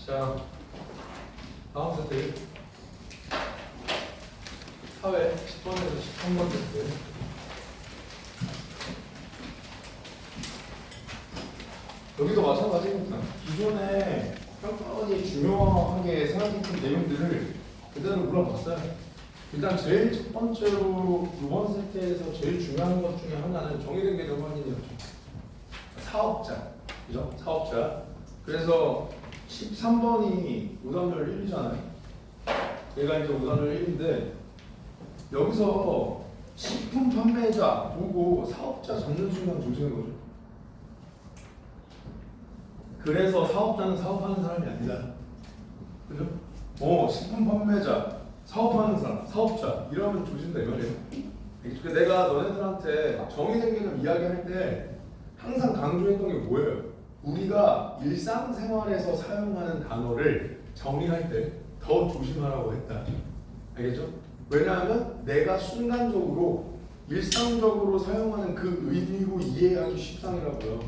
자, 다음 세트 사회 10번에서 13번 세트. 여기도 마찬가지입니다. 기존에 평가원이 중요하게 생각했던 내용들을 그대로 물어봤어요. 일단 제일 첫 번째로 이번 세트에서 제일 중요한 것 중에 하나는 정의된 개념 확인이었죠. 사업자, 그죠? 사업자. 그래서 13번이 오답률 1이잖아요. 얘가 이제 오답률 1인데 여기서 식품 판매자 보고 사업자 잡는 순간 조지는 거죠. 그래서 사업자는 사업하는 사람이 아니다. 그죠? 식품 판매자, 사업하는 사람, 사업자 이러면 조진다 이 말이에요. 내가 너네들한테 정의된 개념 이야기할 때 항상 강조했던 게 뭐예요? 우리가 일상생활에서 사용하는 단어를 정의할 때 더 조심하라고 했다. 알겠죠? 왜냐하면 내가 순간적으로 일상적으로 사용하는 그 의미로 이해하기 쉽상이라고요.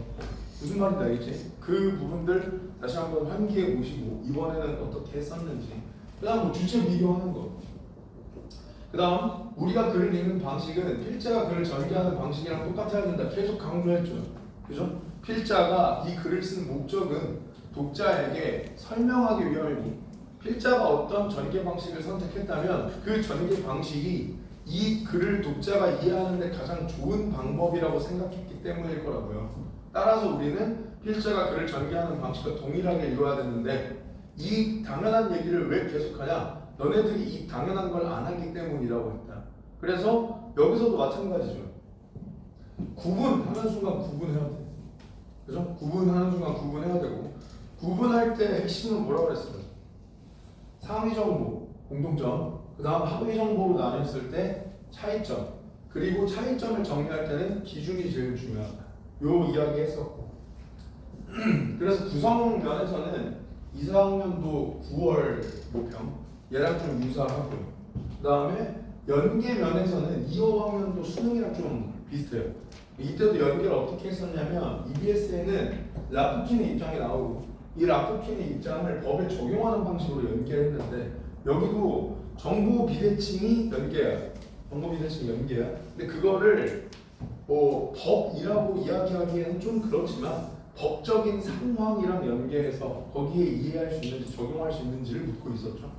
무슨 말인지 알겠지? 그 부분들 다시 한번 환기해 보시고 이번에는 어떻게 했었는지, 그 다음 뭐 주체 비교하는 거, 그 다음 우리가 글을 읽는 방식은 필자가 글을 전개하는 방식이랑 똑같아야 된다. 계속 강조했죠. 그죠? 필자가 이 글을 쓴 목적은 독자에게 설명하기 위함이고, 필자가 어떤 전개 방식을 선택했다면 그 전개 방식이 이 글을 독자가 이해하는 데 가장 좋은 방법이라고 생각했기 때문일 거라고요. 따라서 우리는 필자가 글을 전개하는 방식과 동일하게 이루어야 되는데 이 당연한 얘기를 왜 계속하냐? 너네들이 이 당연한 걸 안 하기 때문이라고 했다. 그래서 여기서도 마찬가지죠. 구분하는 순간 구분해야 돼. 그죠? 구분하는 순간 구분해야 되고, 구분할 때 핵심은 뭐라고 그랬어요? 상위 정보, 공통점, 그 다음 하위 정보로 나눴을 때 차이점, 그리고 차이점을 정리할 때는 기준이 제일 중요하다. 요 이야기 했었고 그래서 구성 면에서는 2, 4학년도 9월 모평 얘랑 좀 유사하고요. 그 다음에 연계 면에서는 2, 5학년도 수능이랑 좀 비슷해요. 이때도 연계를 어떻게 했었냐면 EBS에는 라프킨의 입장이 나오고 이 라프킨의 입장을 법에 적용하는 방식으로 연계했는데 여기도 정보 비대칭이 연계야. 정보 비대칭 연계야. 근데 그거를 법이라고 이야기하기에는 좀 그렇지만 법적인 상황이랑 연계해서 거기에 이해할 수 있는지 적용할 수 있는지를 묻고 있었죠.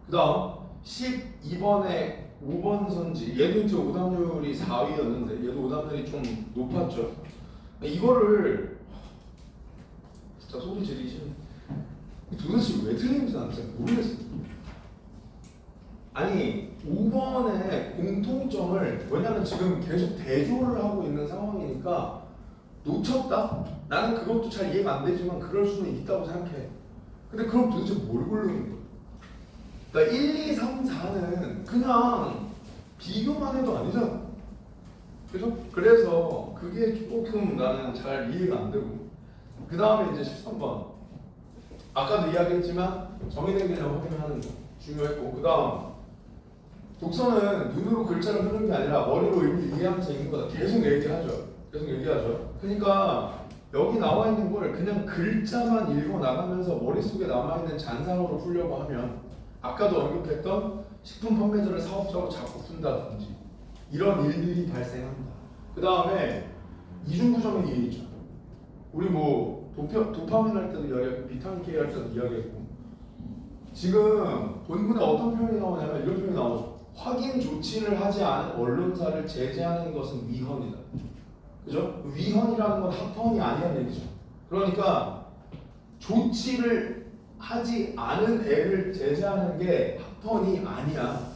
그 다음 12번에 5번 선지, 얘도 이제 오답률이 4위였는데 얘도 오답률이 좀 높았죠. 이거를 진짜 소리 지르기 도대체 왜 틀린지 난 진짜 모르겠어요. 아니 5번의 공통점을, 왜냐면 지금 계속 대조를 하고 있는 상황이니까 놓쳤다? 나는 그것도 잘 이해가 안 되지만 그럴 수는 있다고 생각해. 근데 그럼 도대체 뭘 고르는 거야? 그러니까 1, 2, 3, 4는 그냥 비교만 해도 아니잖아. 그죠? 그래서 그게 조금 나는 잘 이해가 안 되고, 그 다음에 이제 13번 아까도 이야기했지만 정의된 개념 확인하는 거 중요했고, 그 다음 독서는 눈으로 글자를 흐르는 게 아니라 머리로 이해하면서 읽는 거다. 계속 얘기하죠. 그러니까 여기 나와 있는 걸 그냥 글자만 읽어 나가면서 머릿속에 남아있는 잔상으로 풀려고 하면 아까도 언급했던 식품 판매자를 사업자로 자꾸 푼다든지 이런 일들이 발생합니다. 그 다음에 이중구조는 이해 있죠. 우리 뭐 도파민 할 때도 이야기했고 비타민 K 할 때도 이야기했고, 지금 본문에 어떤 표현이 나오냐면 이런 표현이 나오죠. 확인 조치를 하지 않은 언론사를 제재하는 것은 위헌이다. 그죠? 위헌이라는 건 합헌이 아니라는 얘기죠. 그러니까 조치를 하지 않은 애를 제재하는 게 합헌이 아니야.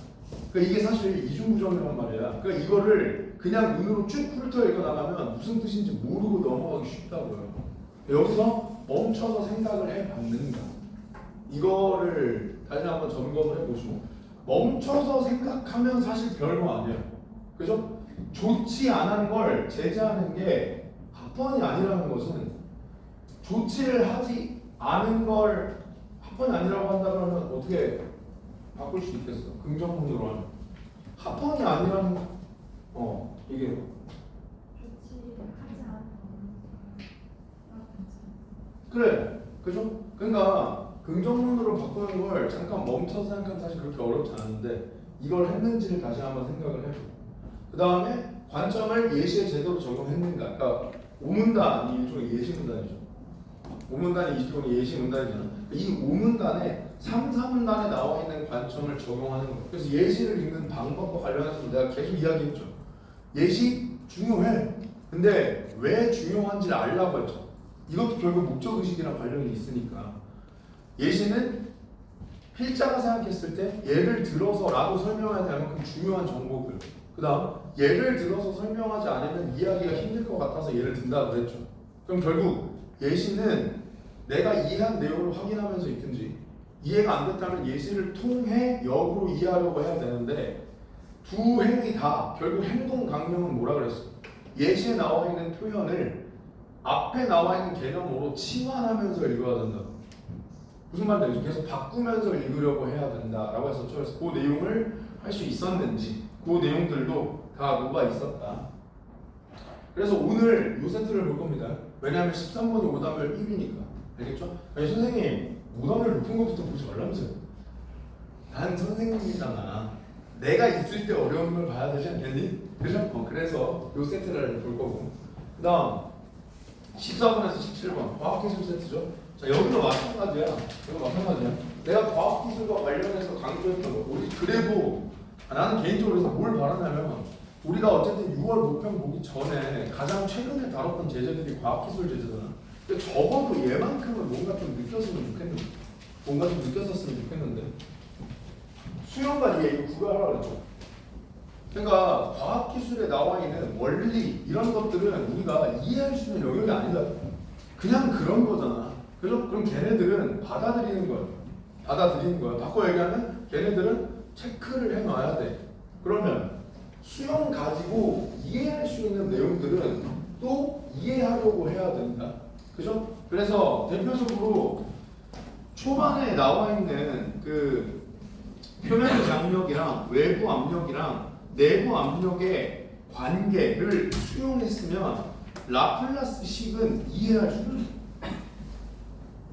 그러니까 이게 사실 이중구조란 말이야. 그러니까 이거를 그냥 눈으로 쭉 훑어 읽어 나가면 무슨 뜻인지 모르고 넘어가기 쉽다고요. 여기서 멈춰서 생각을 해봤는가, 이거를 다시 한번 점검을 해보시고, 멈춰서 생각하면 사실 별거 아니에요. 그죠? 좋지 않은 걸 제재하는 게 합헌이 아니라는 것은, 좋지를 하지 않은 걸 합헌이 아니라고 한다 그러면 어떻게 바꿀 수 있겠어? 긍정문으로 하면 합헌이 아니라는 이게 그래. 그죠? 그러니까 긍정문으로 바꾸는 걸 잠깐 멈춰서 생각하면 사실 그렇게 어렵지 않은데 이걸 했는지를 다시 한번 생각을 해보고 그 다음에 관점을 예시에 제대로 적용했는가. 그러니까 오문단이 일종의 예시문단이죠. 오문단이 일종의 예시문단이잖아. 이 오문단에 3, 4문단에 나와 있는 관점을 적용하는 거. 그래서 예시를 읽는 방법과 관련해서 내가 계속 이야기했죠. 예시 중요해. 근데 왜 중요한지를 알라고 했죠. 이것도 결국 목적의식이랑 관련이 있으니까. 예시는 필자가 생각했을 때 예를 들어서라도 설명해야 될 만큼 중요한 정보들. 그 다음 예를 들어서 설명하지 않으면 이해하기가 힘들 것 같아서 예를 든다고 그랬죠. 그럼 결국 예시는 내가 이해한 내용을 확인하면서 있든지 이해가 안 됐다면 예시를 통해 역으로 이해하려고 해야 되는데 두 행위 다 결국 행동 강령은 뭐라 그랬어? 예시에 나와 있는 표현을 앞에 나와 있는 개념으로 치환하면서 읽어야 된다. 무슨 말인지 계속 바꾸면서 읽으려고 해야 된다라고 했었죠. 그래서 그 내용을 할 수 있었는지 그 내용들도 다 뭐가 있었다. 그래서 오늘 요 세트를 볼 겁니다. 왜냐하면 13번이 오답을 1위니까. 알겠죠? 아니 선생님 오답을 높은 것부터 보지 말라면서요. 난 선생님이잖아. 내가 있을 때 어려운 걸 봐야 되지 않겠니? 그죠? 그래서 요 세트를 볼 거고 그 다음 14번에서 17번 과학기술 세트죠. 자 여기도 마찬가지야. 이거 마찬가지야. 내가 과학기술과 관련해서 강조했던 거 우리 그래도 나는 개인적으로 그래서 뭘 바라냐면 우리가 어쨌든 6월 모평 보기 전에 가장 최근에 다뤘던 제재들이 과학기술 제재잖아. 근데 적어도 얘만큼은 뭔가 좀 느꼈으면 좋겠는데 뭔가 좀 느꼈었으면 좋겠는데 수영과 이해 이거 구별하라고 그랬죠. 그러니까 과학기술에 나와 있는 원리 이런 것들은 우리가 이해할 수 있는 영역이 아니다. 그냥 그런 거잖아. 그죠? 그럼 걔네들은 받아들이는 거야. 받아들이는 거야. 바꿔 얘기하면 걔네들은 체크를 해놔야 돼. 그러면 수영 가지고 이해할 수 있는 내용들은 또 이해하려고 해야 된다. 그죠? 그래서 대표적으로 초반에 나와 있는 그 표면 장력이랑 외부 압력이랑 내부 압력의 관계를 수용했으면 라플라스식은 이해할 수 있는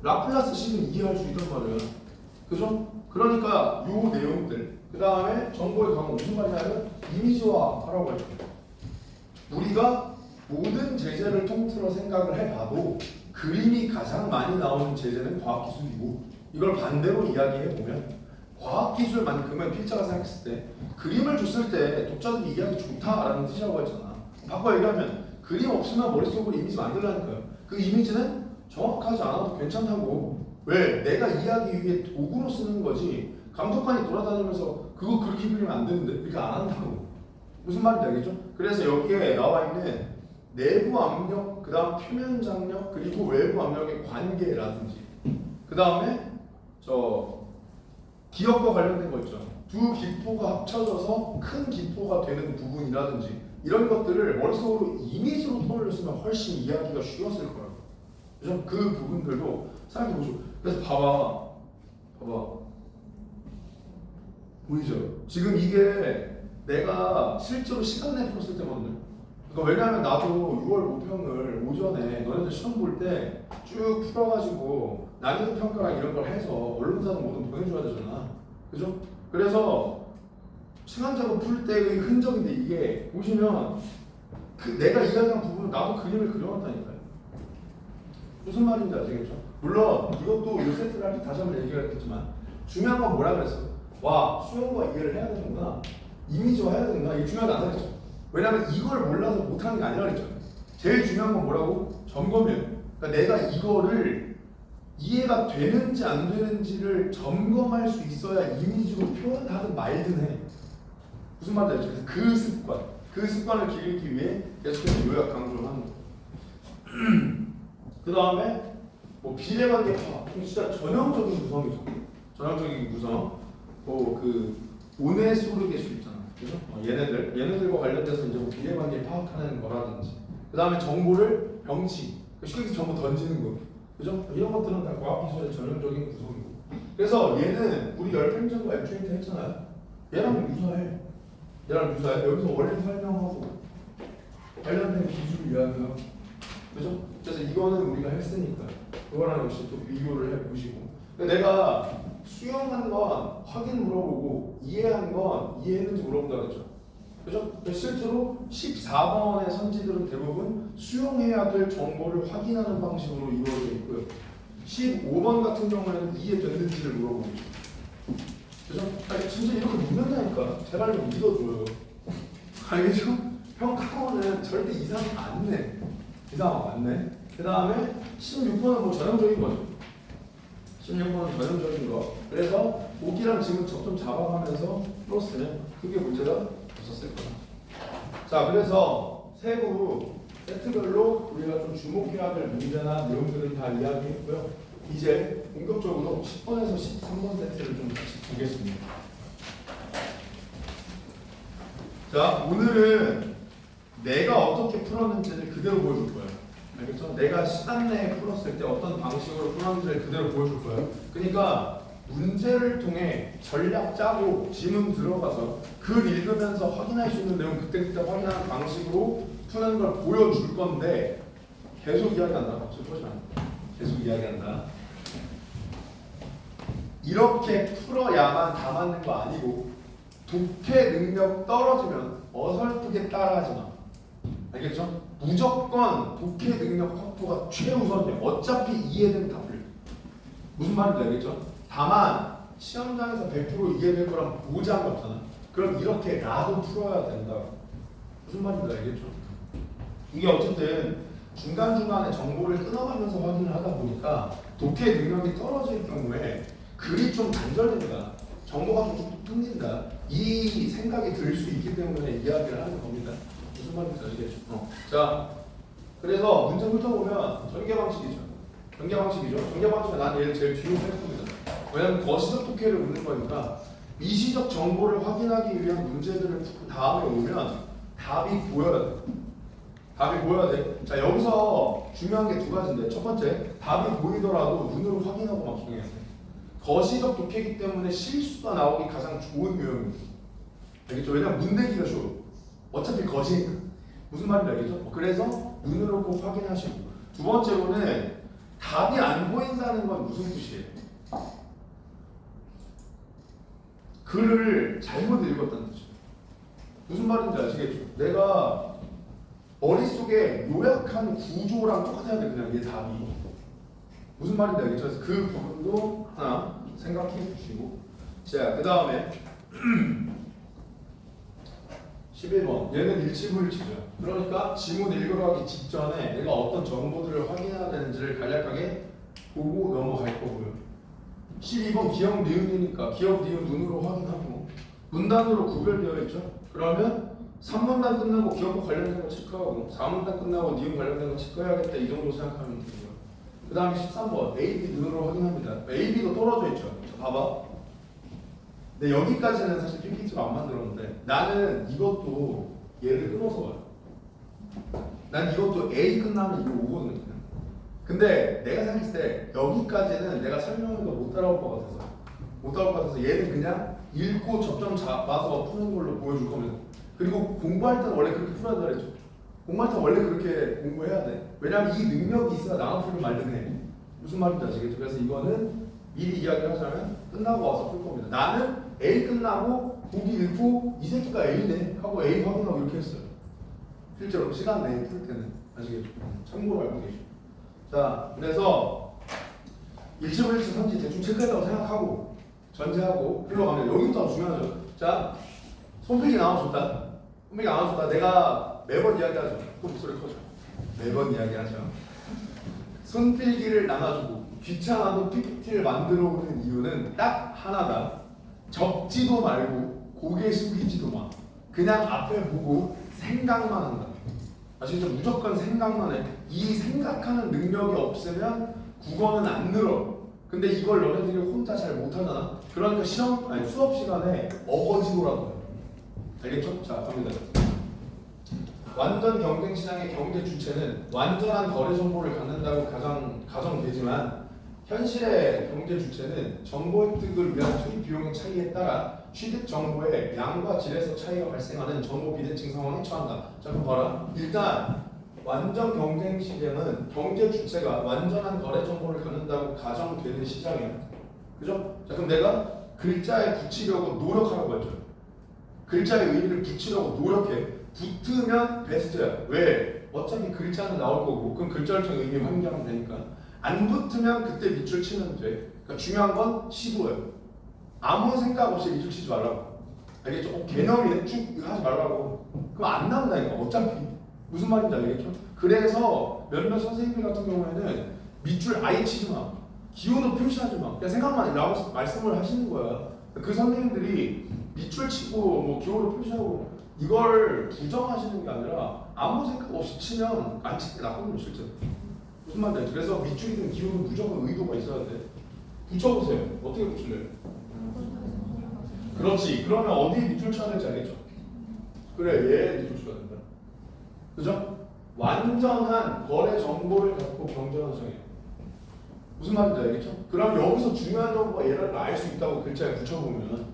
라플라스식은 이해할 수 있단 말이야. 그죠? 그러니까 요 내용들 그 다음에 정보에 가면 무슨 말이냐면 이미지화 하라고 했죠. 우리가 모든 제재를 통틀어 생각을 해봐도 그림이 가장 많이 나오는 제재는 과학기술이고 이걸 반대로 이야기해보면 과학기술만큼은 필자가 생각했을 때 그림을 줬을 때 독자들이 이해하기 좋다라는 뜻이라고 했잖아. 바꿔 얘기하면 그림 없으면 머릿속으로 이미지 만들라니까요. 그 이미지는 정확하지 않아도 괜찮다고. 왜? 내가 이해하기 위해 도구로 쓰는 거지 감독관이 돌아다니면서 그거 그렇게 그리면 안 되는데 이렇게 안 한다고. 무슨 말인지 알겠죠? 그래서 여기에 나와 있는 내부 압력, 그 다음 표면 장력, 그리고 외부 압력의 관계라든지 그 다음에 기억과 관련된 거 있죠. 두 기포가 합쳐져서 큰 기포가 되는 부분이라든지 이런 것들을 머릿속으로 이미지로 떠올렸으면 훨씬 이해하기가 쉬웠을 거예요. 그죠? 그 부분들도 생각해보죠. 그래서 봐봐. 보이죠? 지금 이게 내가 실제로 시간 내 풀었을 때거든요. 그러니까 왜냐하면 나도 6월 모평을 오전에 너네들 시험 볼 때 쭉 풀어가지고 난이도 평가랑 이런 걸 해서 언론사는 뭐든 보내줘야 되잖아. 그죠? 그래서 시간 작업 풀 때의 흔적인데 이게 보시면 내가 이야기한 부분은 나도 그림을 그려왔다니까요. 무슨 말인지 아시겠죠? 물론 이것도 이 세트를 할 때 다시 한번 얘기했지만 중요한 건 뭐라 그랬어? 와 수영과 이해를 해야 되는구나. 이미지화 해야 되는구나. 이게 중요하지 않다 그랬죠. 왜냐하면 이걸 몰라서 못하는 게 아니라 그랬죠. 제일 중요한 건 뭐라고? 점검이에요. 그러니까 내가 이거를 이해가 되는지 안 되는지를 점검할 수 있어야 이미지로 표현하든 말든 해. 무슨 말인지 알죠? 그 습관을 기르기 위해 계속해서 요약 강조를 하는 거예요. 그 다음에 뭐 비례관계 파악, 진짜 전형적인 구성이죠. 전형적인 구성. 그 오네소르게수 있잖아, 그죠? 얘네들과 관련돼서 이제 뭐 비례관계 파악하는 거라든지, 그 다음에 정보를 병치, 쉽게 정보 던지는 거, 그죠? 이런 것들은 다 과학기술의 전형적인 구성이고. 그래서 얘는 우리 열팽전과 액추에이터 했잖아요. 얘랑 유사해. 여기서 원리 설명하고 관련된 기술을 이야기하고, 그죠? 그래서 이거는 우리가 했으니까. 그거랑 역시 또 비교를 해보시고. 근데 내가 수용한 건 확인 물어보고 이해한 건 이해했는지 물어본다 그랬죠. 그죠? 실제로 14번의 선지들은 대부분 수용해야 될 정보를 확인하는 방식으로 이루어져 있고요. 15번 같은 경우에는 이해됐는지를 물어보고 있죠. 그죠? 아니, 진짜 이렇게 묻는다니까. 제발 좀 믿어줘요. 알겠죠? 평가원은 절대 이상 안 내. 이상 안 내. 그 다음에 16번은 뭐 전형적인 거죠. 16번은 전형적인 거. 그래서 오기랑 지금 접점 잡아가면서 풀었으면 크게 문제가 없었을 거야. 자, 그래서 세부 세트별로 우리가 좀 주목해야 될 문제나 내용들은 다 이야기했고요. 이제 본격적으로 10번에서 13번 세트를 좀 같이 보겠습니다. 자, 오늘은 내가 어떻게 풀었는지를 그대로 보여줄 거예요. 알겠죠? 내가 시간 내에 풀었을 때 어떤 방식으로 풀었는지를 그대로 보여줄 거예요. 그러니까 문제를 통해 전략 짜고 지문 들어가서 글 읽으면서 확인할 수 있는 내용 그때그때 확인하는 방식으로 푸는 걸 보여줄 건데 계속 이야기한다. 계속 이야기한다. 이렇게 풀어야만 다 맞는 거 아니고 독해 능력 떨어지면 어설프게 따라하지 마. 알겠죠? 무조건 독해 능력 확보가 최우선이야. 어차피 이해되면 다 풀려. 무슨 말인지 알겠죠? 다만 시험장에서 100% 이해될 거랑 보장이 없잖아. 그럼 이렇게라도 풀어야 된다. 무슨 말인지 알겠죠? 이게 어쨌든 중간중간에 정보를 끊어가면서 확인을 하다 보니까 독해 능력이 떨어질 경우에 글이 좀 단절됩니다. 정보가 좀 끊긴다. 이 생각이 들 수 있기 때문에 이야기를 하는 겁니다. 무슨 말인지 아시겠죠? 자, 그래서 문제 훑어보면 전개 방식이죠. 전개 방식은 난 얘를 제일 뒤로 뺄 겁니다. 왜냐하면 거시적 독해를 묻는 거니까 미시적 정보를 확인하기 위한 문제들을 풀고 다음에 오면 답이 보여야 돼. 답이 보여야 돼. 자, 여기서 중요한 게 두 가지인데 첫 번째, 답이 보이더라도 눈으로 확인하고 맞추는 게 거시적 독해이기 때문에 실수가 나오기 가장 좋은 유형입니다. 알겠죠? 왜냐면 문대기가 쉬워. 어차피 거시니까. 무슨 말인지 알겠죠? 그래서 눈으로 꼭 확인하시고. 두 번째로는 답이 안 보인다는 건 무슨 뜻이에요? 글을 잘못 읽었다는 뜻이에요. 무슨 말인지 아시겠죠? 내가 머릿속에 요약한 구조랑 똑같아야 돼, 그냥 얘 답이. 무슨 말인지 알겠죠? 그래서 그 부분도 하나 생각해 주시고. 자, 그 다음에 11번. 얘는 일치불일치죠. 그러니까 지문 읽어가기 직전에 내가 어떤 정보들을 확인해야 되는지를 간략하게 보고 넘어갈 거고요. 12번 기억 니은이니까 기억 니은 눈으로 확인하고 문단으로 구별되어 있죠. 그러면 3문단 끝나고 기억과 관련된 거 체크하고 4문단 끝나고 니은 관련된 거 체크해야겠다. 이 정도 생각하면 되고요. 그 다음에 13번 A, B 눈으로 확인합니다. A, B도 떨어져 있죠. 자, 봐봐. 근데 여기까지는 사실 PPT로 안 만들었는데 나는 이것도 얘를 끊어서 와요. 난 이것도 A 끝나면 이거 오거든요. 근데 내가 생각했을 때 여기까지는 내가 설명해도 못 따라올 것 같아서 얘는 그냥 읽고 접점 잡아서 푸는 걸로 보여줄 겁니다. 그리고 공부할 때는 원래 그렇게 풀어야 된다 그랬죠. 공부할 때는 원래 그렇게 공부해야 돼. 왜냐면 이 능력이 있어야 나가 풀면 말든 해. 무슨 말인지 아시겠죠? 그래서 이거는 미리 이야기를 하자면 끝나고 와서 풀 겁니다. 나는 A 끝나고 보기 읽고 이 새끼가 A네 하고 A 확인하고 이렇게 했어요. 실제로 시간 내에 풀 때는 아시겠죠? 참고로 알고 계시죠. 자, 그래서 일치불일치 선지 대충 체크했다고 생각하고 전제하고 흘러가면 여기부터 중요하죠. 자, 손필기 나눠줬다. 손필기 나눠줬다. 내가 매번 이야기하죠. 그 목소리 커져. 매번 이야기하죠. 손필기를 나눠주고 귀찮아도 PPT를 만들어 오는 이유는 딱 하나다. 적지도 말고 고개 숙이지도 마. 그냥 앞에 보고 생각만 한다. 아시죠? 무조건 생각만 해. 이 생각하는 능력이 없으면 국어는 안 늘어. 근데 이걸 너네들이 혼자 잘 못하잖아. 그러니까 수업 시간에 어거지로라도 해. 알겠죠? 자, 갑니다. 완전 경쟁 시장의 경제 주체는 완전한 거래 정보를 갖는다고 가정되지만 현실의 경제 주체는 정보 획득을 위한 투입 비용의 차이에 따라 취득 정보의 양과 질에서 차이가 발생하는 정보 비대칭 상황에 처한다. 자, 그럼 봐라. 일단 완전 경쟁 시장은 경제 주체가 완전한 거래 정보를 갖는다고 가정되는 시장이야. 그죠? 자, 그럼 내가 글자에 붙이려고 노력하라고 했죠. 글자의 의미를 붙이려고 노력해. 붙으면 베스트야. 왜? 어차피 글자는 나올 거고, 그럼 글자를 통해 의미 환기하면 되니까. 안 붙으면 그때 밑줄 치면 돼. 그러니까 중요한 건 시도예요. 아무 생각 없이 밑줄 치지 말라고. 알겠죠? 개념이네. 쭉 하지 말라고. 그럼 안 나온다니까. 어차피. 무슨 말인지 알겠죠? 그래서 몇몇 선생님들 같은 경우에는 밑줄 아예 치지 마. 기호도 표시하지 마. 그냥 생각만 하고 말씀을 하시는 거야. 그 선생님들이 밑줄 치고 뭐 기호를 표시하고 이걸 부정하시는 게 아니라 아무 생각 없이 치면 안 치게 나쁘거든요, 실제로. 무슨 말인지 알죠? 그래서 밑줄이든 기호는 무조건 의도가 있어야 돼. 붙여보세요. 어떻게 붙일래요? 그렇지. 그러면 어디에 밑줄 쳐야 될지 알겠죠? 그래, 얘 밑줄 쳐야 된다. 그죠? 완전한 거래 정보를 갖고 경제환송해요. 무슨 말인지 알겠죠? 그럼 여기서 중요한 정보가 얘를 알 수 있다고 글자에 붙여보면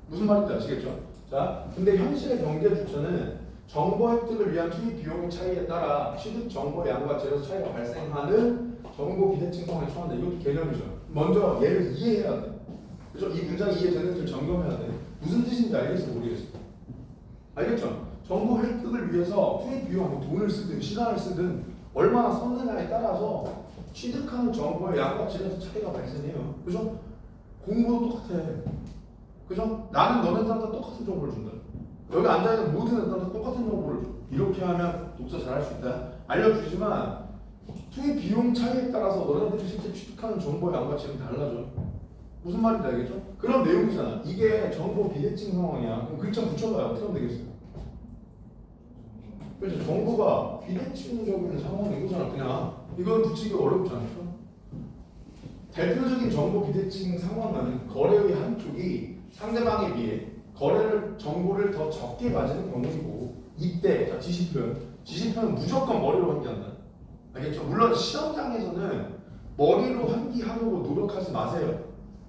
무슨 말인지 아시겠죠? 자, 근데 현실의 경제 주체는 정보 획득을 위한 투입 비용의 차이에 따라 취득 정보 양과 질에서 차이가 발생하는 정보 비대칭 상황에 처한다. 이것도 개념이죠. 먼저 얘를 이해해야 돼. 그죠? 이 문장이 이해되는지를 점검해야 돼. 무슨 뜻인지 알겠어, 모르겠어. 알겠죠? 정보 획득을 위해서 투입 비용, 뭐 돈을 쓰든 시간을 쓰든 얼마나 썼느냐에 따라서 취득하는 정보의 양과 질에서 차이가 발생해요. 그죠? 공부도 똑같아. 그죠? 나는 너네들한테 똑같은 정보를 준다. 여기 앉아있는 모든 애들한테 똑같은 정보를 줘. 이렇게 하면 독서 잘할 수 있다. 알려주지만 투입 비용 차이에 따라서 너네들이 실제 취득하는 정보의 양과 질은 달라져. 무슨 말인지 알겠죠? 그런 내용이잖아. 이게 정보 비대칭 상황이야. 그럼 글자 붙여봐요. 어떻게 하면 되겠어요? 그래서 정보가 비대칭적인 상황인 거잖아. 그냥 이건 붙이기 어렵지 않죠? 대표적인 정보 비대칭 상황은 거래의 한쪽이 상대방에 비해 거래를 정보를 더 적게 가지는 경우이고, 이때 자, 지시표는 무조건 머리로 환기한다. 알겠죠? 물론 시험장에서는 머리로 환기하려고 노력하지 마세요.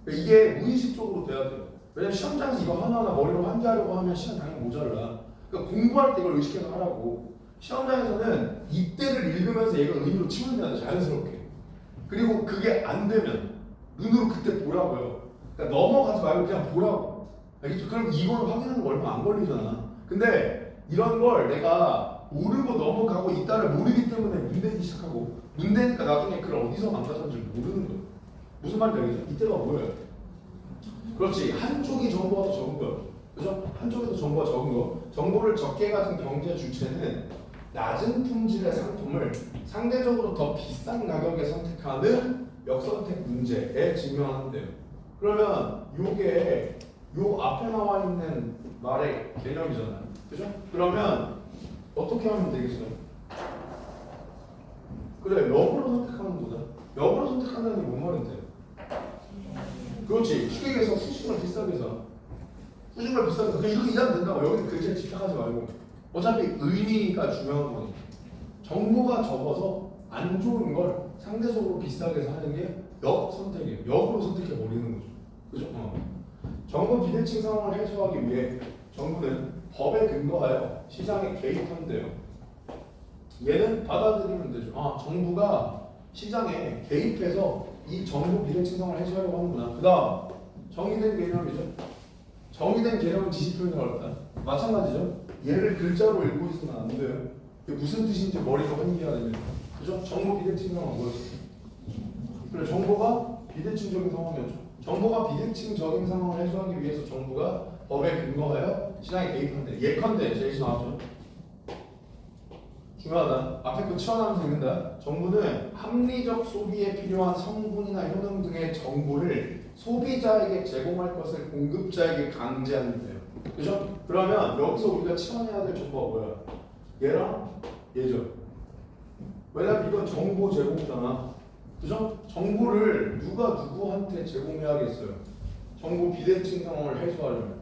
이게 무의식적으로 돼야 돼요. 왜냐면 시험장에서 이거 하나하나 머리로 환기하려고 하면 시간 당연히 모자라. 그러니까 공부할 때 이걸 의식해서 하라고. 시험장에서는 이때를 읽으면서 얘가 의미로 치문해야 돼, 자연스럽게. 그리고 그게 안 되면 눈으로 그때 보라고요. 그러니까 넘어가지 말고 그냥 보라고. 알겠죠? 그럼 이걸 확인하는 거 얼마 안 걸리잖아. 근데 이런 걸 내가 모르고 넘어가고 이따를 모르기 때문에 문대기 시작하고, 문대니까 나중에 그걸 어디서 망가졌는지 모르는 거예요. 무슨 말인지 알겠죠? 이때가 뭐예요? 그렇지. 한쪽이 정보가 더 적은 거예요. 그죠? 한쪽에서 정보가 적은 거. 정보를 적게 가진 경제 주체는 낮은 품질의 상품을 상대적으로 더 비싼 가격에 선택하는 역선택 문제에 직면한대요. 그러면 요게 요 앞에 나와 있는 말의 개념이잖아요. 그죠? 그러면 어떻게 하면 되겠어요? 그래, 역으로 선택하는 거다. 역으로 선택한다는 게 뭔 말인데? 그렇지. 휴게에서 수식을 비싸게 사. 수식을 비싸게 사. 이렇게 이해하면 된다고. 여기는 글자에 집착하지 말고. 어차피 의미가 중요한 거니까. 정보가 적어서 안 좋은 걸 상대적으로 비싸게 사는 게 역선택이에요. 역으로 선택해 버리는 거죠. 그죠? 정보 비대칭 상황을 해소하기 위해 정부는 법에 근거하여 시장에 개입한대요. 얘는 받아들이면 되죠. 아, 정부가 시장에 개입해서 이 정보 비대칭 상황을 해소하려고 하는구나. 그 다음 정의된 개념이죠. 정의된 개념은 지시표현이라고 했다. 마찬가지죠. 얘를 글자로 읽고 있으면 안 돼요. 이게 무슨 뜻인지 머리로 환기해야 됩니다. 그죠? 정보 비대칭 상황은 뭐였어요? 그래, 정보가 비대칭적인 상황이었죠. 정보가 비대칭적인 상황을 해소하기 위해서 정부가 법에 근거하여 시장에 개입한대. 예컨대 제일 나왔죠. 중요하다. 앞에 거 치워나면서 읽는다. 정부는 합리적 소비에 필요한 성분이나 효능 등의 정보를 소비자에게 제공할 것을 공급자에게 강제한대요. 그죠? 그러면 여기서 우리가 치워내야 될 정보가 뭐야? 얘랑 얘죠. 왜냐면 이건 정보 제공이잖아. 그죠? 정보를 누가 누구한테 제공해야겠어요? 정보 비대칭 상황을 해소하려면.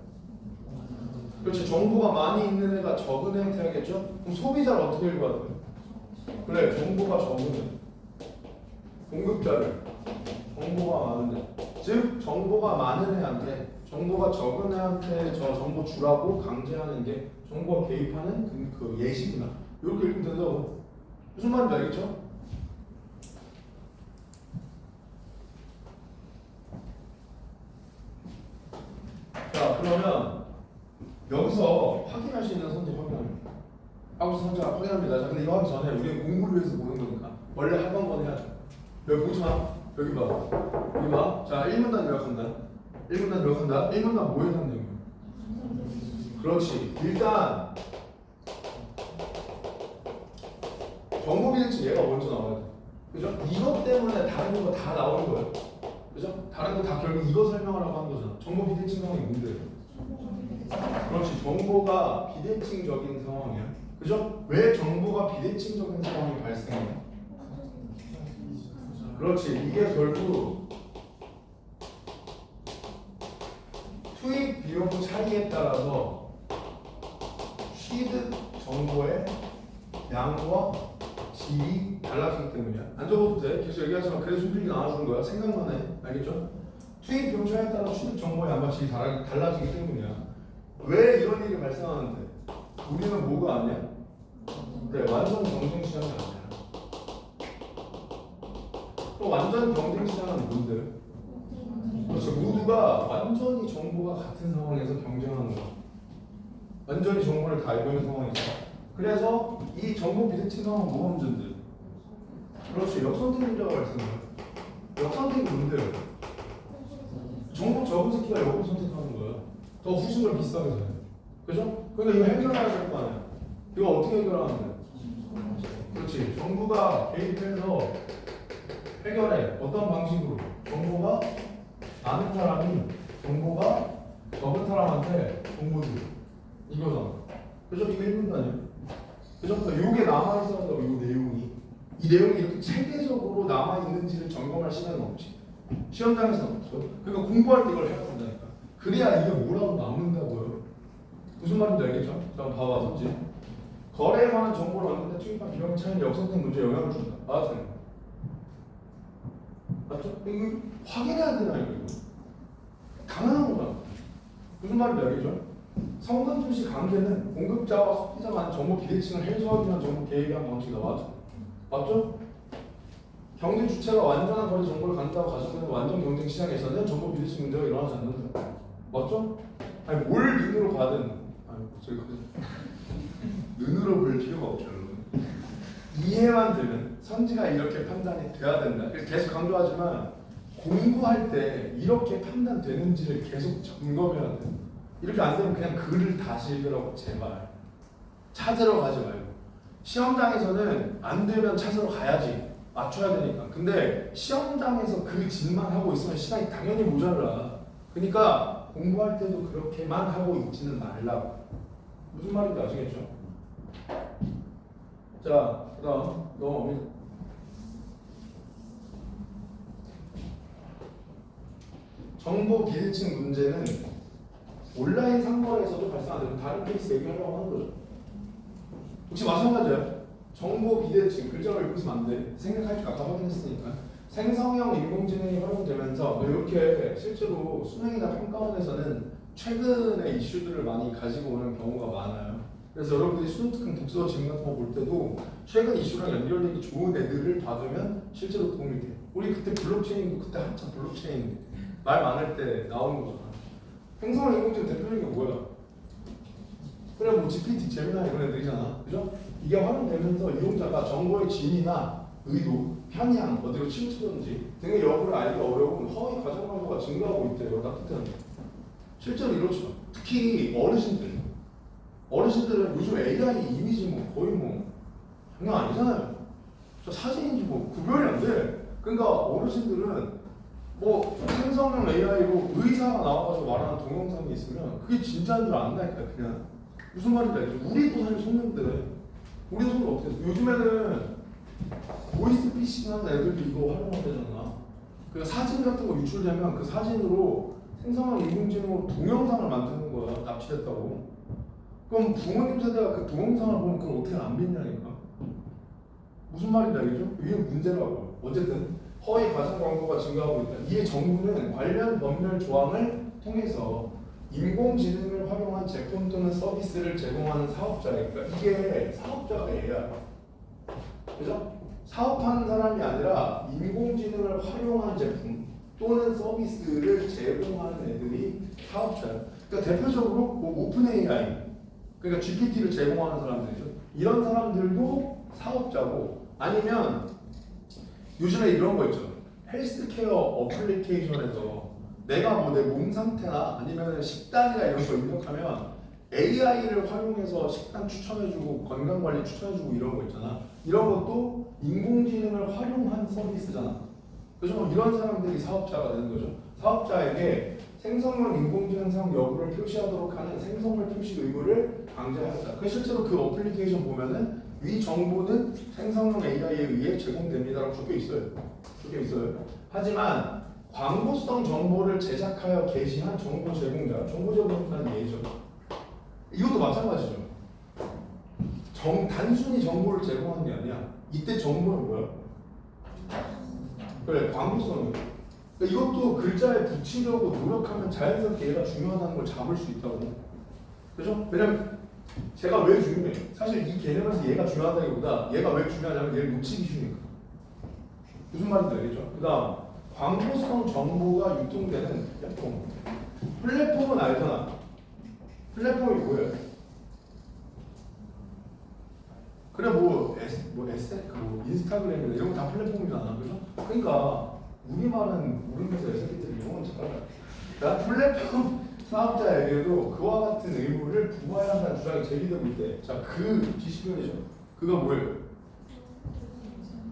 그렇지. 정보가 많이 있는 애가 적은 애한테 하겠죠? 그럼 소비자를 어떻게 읽어야 돼? 그래, 정보가 적은 애. 공급자를. 정보가 많은 애. 즉, 정보가 많은 애한테, 정보가 적은 애한테 저 정보 주라고 강제하는 게 정보가 개입하는 그 예시구나. 이렇게 읽으면 된다고. 무슨 말인지 알겠죠? 자, 그러면 여기서 확인할 수 있는 선택 확인합니다. 하고 선택 확인합니다. 자, 근데 이거 하기 전에 우리는 공부를 위해서 보는 거니까 원래 하던 건 해야죠. 여기 보지 마. 여기 봐. 여기 봐. 자, 1문단 요약한다. 1문단 요약한다. 1문단 뭐 해야 되는 얘기야? 그렇지. 일단 정보 비대칭 얘가 먼저 나와야 돼. 그죠? 이것 때문에 다른 거 다 나오는 거예요. 그죠? 다른 거 다 결국 이거 설명하라고 하는 거잖아. 정보 비대칭 상황이 뭔데? 그렇지. 정보가 비대칭적인 상황이야. 그죠? 왜 정보가 비대칭적인 상황이 발생해? 그렇지. 이게 결국 투입 비용 차이에 따라서 취득 정보의 양과 질이 달라지기 때문이야. 안 적어도 돼. 계속 얘기하지만 그래서 순필이 나와주는 거야. 생각만 해. 알겠죠? 투입 비용 차이에 따라 취득 정보의 양과 질이 달라지기 때문이야. 왜 이런 일이 발생하는데? 우리는 뭐가 아니야? 그래, 완전 경쟁 시장이 아니야. 또 완전 경쟁 시장은 뭔데? 그렇죠. 모두가 완전히 정보가 같은 상황에서 경쟁하는 거야. 완전히 정보를 다 알고 있는 상황이죠. 그래서 이 정보 비대칭 상황은 뭐가 문제인데? 그렇지. 역선택 문제가 발생해요. 역선택이 뭔데요? 정보 적은 새끼가 역을 선택하는 거야. 더 후진걸 비싸게 사요. 그죠? 그러니까 이거 해결해야 될 거 아니야. 이거 어떻게 해결하는데? 그렇지. 정부가 개입해서 해결해. 어떤 방식으로? 정보가 많은 사람이 정보가 적은 사람한테 정보 줘. 이거잖아. 그죠? 이거 1분 아니야? 그죠? 그러니까 요게 남아있어야 한다고, 요 내용이. 이 내용이 이렇게 체계적으로 남아있는지를 점검할 시간은 없지. 시험장에서는 없어. 그러니까 공부할 때 이걸 해야 된다니까. 그래야 이게 뭐라고 남는다고요. 무슨 말인지 알겠죠? 자, 한번 봐봐, 선지. 거래에 관한 정보를 얻는데 투입한 비용 차이는 역선택 문제에 영향을 준다. 맞죠? 맞죠? 이거 확인해야 되나, 이거? 당연한 거잖아. 무슨 말인지 알겠죠? 성분투시 관계는 공급자와 소비자 간 정보 비대칭을 해소하기 위한 정보 개입에 대한 방식이다. 맞죠? 맞죠? 경제 주체가 완전한 거래 정보를 갖는다고 가정되는 완전 경쟁 시장에서는 정보 비대칭 문제가 일어나지 않는다. 맞죠? 아니 뭘 눈으로 봐든 저희가 눈으로 볼 필요가 없죠, 여러분. 이해만 되면 선지가 이렇게 판단이 돼야 된다. 그래서 계속 강조하지만 공부할 때 이렇게 판단되는지를 계속 점검해야 돼. 이렇게 안 되면 그냥 글을 다시 읽으라고. 제발 찾으러 가지 말고. 시험장에서는 안 되면 찾으러 가야지. 맞춰야 되니까. 근데 시험장에서 그 짓만 하고 있으면 시간이 당연히 모자라. 그러니까 공부할 때도 그렇게만 하고 있지는 말라고. 무슨 말인지 아시겠죠? 자, 그다음 넘어갑니다. 정보 비대칭 문제는 온라인 상거래에서도 발생하는 다른 케이스 얘기하려고 하는 거죠. 혹시 마찬가지야. 정보 비대칭 글자를 읽고 있으면 안 돼. 생각할 줄 아까 확인했으니까. 생성형 인공지능이 활용되면서 이렇게 실제로 수능이나 평가원에서는 최근의 이슈들을 많이 가지고 오는 경우가 많아요. 그래서 여러분들이 수능 특강 독서 지문 같은 거 볼 때도 최근 이슈랑 연결되기 좋은 애들을 받으면 실제로 도움이 돼. 우리 그때 블록체인도 그때 한참 블록체인 말 많을 때 나오는 거잖아. 생성형 인공지능 대표적인 게 뭐야? 그래 뭐 GPT, 제미나이 이런 애들이잖아. 그죠? 이게 활용되면서 이용자가 정보의 진위나 의도, 편향, 어디로 치우치는지 등의 여부를 알기 어려운 허위 가정 광고가 증가하고 있대요. 따뜻한. 실제로 이렇죠. 특히 어르신들은 요즘 AI 이미지 뭐 거의 뭐 장난 아니잖아요. 저 사진인지 뭐 구별이 안 돼. 그러니까 어르신들은 뭐 생성형 AI로 의사가 나와가지고 말하는 동영상이 있으면 그게 진짜인 줄 안다니까. 그냥 무슨 말인지 알죠? 우리도 사실 속는데 우리도 속는 어떻게 해서 요즘에는 보이스피싱 하는 애들도 이거 활용한다잖아. 그 사진 같은 거 유출되면 그 사진으로 생성형 인공지능으로 동영상을 만드는 거야. 납치됐다고. 그럼 부모님 세대가 그 동영상을 보면 그걸 어떻게 안 믿냐니까. 무슨 말인지 알겠죠? 이게 문제라고요. 어쨌든 허위 가상 광고가 증가하고 있다. 이에 정부는 관련 법률 조항을 통해서 인공지능을 활용한 제품 또는 서비스를 제공하는 사업자니까 이게 사업자가 얘야. 그죠? 사업하는 사람이 아니라 인공지능을 활용한 제품 또는 서비스를 제공하는 애들이 사업자예요. 그러니까 대표적으로 뭐 오픈 AI, 그러니까 GPT를 제공하는 사람들이죠. 이런 사람들도 사업자고, 아니면 요즘에 이런 거 있죠. 헬스케어 어플리케이션에서 내가 뭐 내 몸 상태나 아니면 식단이나 이런 거 입력하면 AI를 활용해서 식단 추천해주고 건강관리 추천해주고 이런 거 있잖아. 이런 것도 인공지능을 활용한 서비스잖아. 그래서 이런 사람들이 사업자가 되는 거죠. 사업자에게 생성형 인공지능 사용 여부를 표시하도록 하는 생성물 표시 의무를 강제하였다. 그 실제로 그 어플리케이션 보면은 위 정보는 생성형 AI에 의해 제공됩니다라고 적혀 있어요. 하지만 광고성 정보를 제작하여 게시한 정보 제공자, 정보 제공자는 얘죠. 이것도 마찬가지죠. 단순히 정보를 제공한 게 아니야. 이때 정보는 뭐야? 그래, 광고성이에요. 그러니까 이것도 글자에 붙이려고 노력하면 자연스럽게 얘가 중요하다는 걸 잡을 수 있다고. 그죠? 왜냐면 제가 왜 중요해? 사실 이 개념에서 얘가 중요하다기보다 얘가 왜 중요하냐면 얘를 놓치기 쉬우니까. 무슨 말인지 알겠죠? 그 다음 광고성 정보가 유통되는 플랫폼. 플랫폼은 알잖아. 플랫폼이 뭐예요? 그래 뭐 인스타그램이나 이런 거 다 플랫폼이잖아. 그죠? 그러니까 우리말은 모르면서 새끼들이 영어는 잘하잖아. 그러니까 플랫폼 사업자에게도 그와 같은 의무를 부과해야 한다는 주장이 제기되고 있대. 자, 그 지시표현이죠. 그거 뭐예요?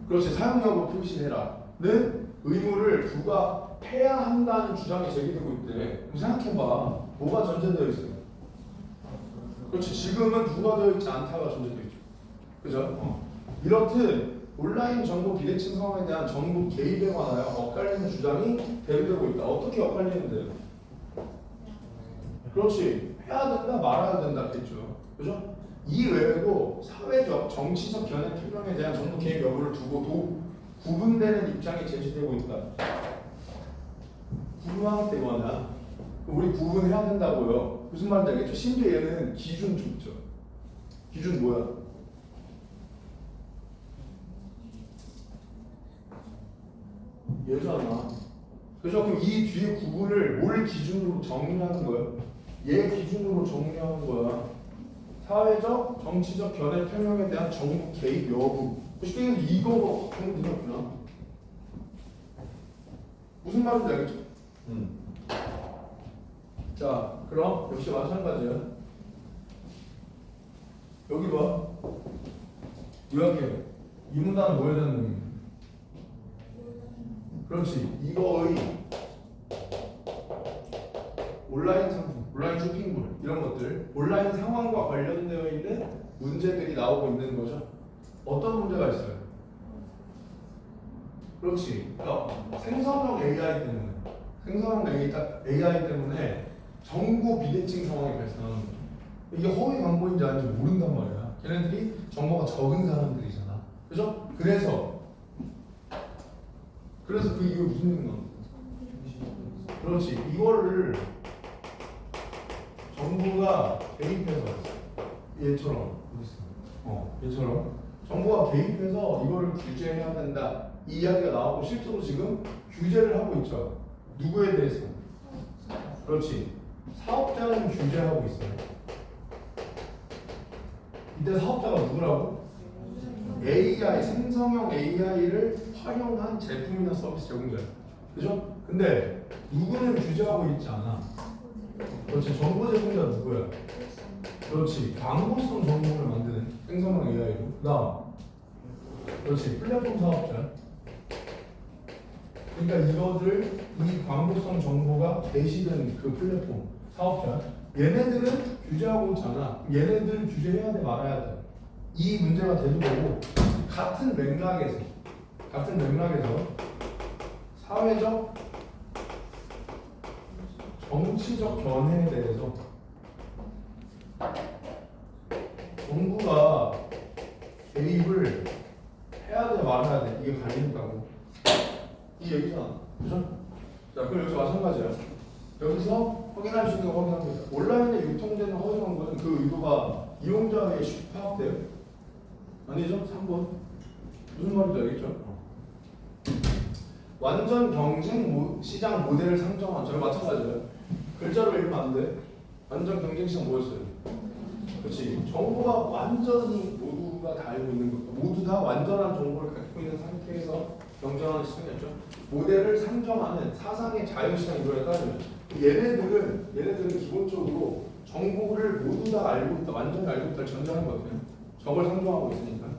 그렇지, 사용여부 표시해라는 의무를 부과해야 한다는 주장이 제기되고 있대. 그럼 생각해봐. 뭐가 전제되어 있어요? 그렇지, 지금은 부과되어 있지 않다가 전제되어 있죠. 그죠? 이렇듯 온라인 정보 비대칭 상황에 대한 정부 개입에 관하여 엇갈리는 주장이 대두되고 있다. 어떻게 엇갈리는데요? 그렇지, 해야 된다 말아야 된다 했죠. 그죠? 이 외에도 사회적, 정치적 견해 표명에 대한 정부 개입 여부를 두고도 구분되는 입장이 제시되고 있다. 구분하기 때문에 우리 구분해야 된다고요. 무슨 말인지 알겠죠? 심지어 얘는 기준 줬죠. 기준 뭐야? 얘잖아. 그래서 그럼 이 뒤에 구분을 뭘 기준으로 정리하는 거예요? 얘 기준으로 정리하는 거야. 사회적, 정치적 견해 표명에 대한 정부 개입 여부. 쉽게 얘기해서 이거 하면 되겠구나. 무슨 말인지 알겠죠? 자, 그럼 역시 마찬가지야. 여기 봐. 요약해. 이 문단은 뭐에 대한 의미? 그렇지. 이거의 온라인 상품, 온라인 쇼핑몰 이런 것들, 온라인 상황과 관련되어 있는 문제들이 나오고 있는 거죠. 어떤 문제가 있어요? 그렇지. 생성형 AI 때문에, AI 때문에 정보 비대칭 상황이 발생하는 거죠. 이게 허위 광고인지 아닌지 모른단 말이야. 걔네들이 정보가 적은 사람들이잖아. 그죠? 그래서 그 이거 무슨 얘기나? 그렇지. 이거를 정부가 개입해서 얘처럼 정부가 개입해서 이거를 규제해야 된다. 이 이야기가 나오고 실제로 지금 규제를 하고 있죠. 누구에 대해서? 그렇지. 사업자는 규제하고 있어요. 이때 사업자가 누구라고? AI, 생성형 AI를 활용한 제품이나 서비스 제공자. 그죠? 근데 누구는 규제하고 있지 않아. 그렇지. 정보 제공자 누구야? 그렇지. 광고성 정보를 만드는 생성형 AI로. 그다음, 그렇지. 플랫폼 사업자. 그러니까 이 광고성 정보가 게시된 그 플랫폼 사업자. 얘네들은 규제하고 있잖아. 얘네들 규제해야 돼 말아야 돼. 이 문제가 대두되고 같은 맥락에서 사회적, 정치적 견해에 대해서 정부가 개입을 해야 돼 말아야 돼. 이게 갈린다고 이 얘기잖아. 그죠? 자, 그럼 여기서 마찬가지야. 여기서 확인할 수 있는 거 확인합니다. 온라인에 유통되는 허위 광고는 그 의도가 이용자에게 쉽게 파악돼요? 아니죠? 3번. 무슨 말인지 알겠죠? 완전 경쟁 시장 모델을 상정한 저랑 마찬가지예요. 글자로 읽으면 안 돼. 완전 경쟁 시장 뭐였어요? 그렇지. 정보가 완전히 모두가 다 알고 있는 것, 모두 다 완전한 정보를 갖고 있는 상태에서 경쟁하는 시장이었죠. 모델을 상정하는 사상의 자유시장 이론에 따르면 얘네들은 기본적으로 정보를 모두 다 알고 있다, 완전히 알고 있다를 전제하는 거거든요. 저걸 상정하고 있으니까.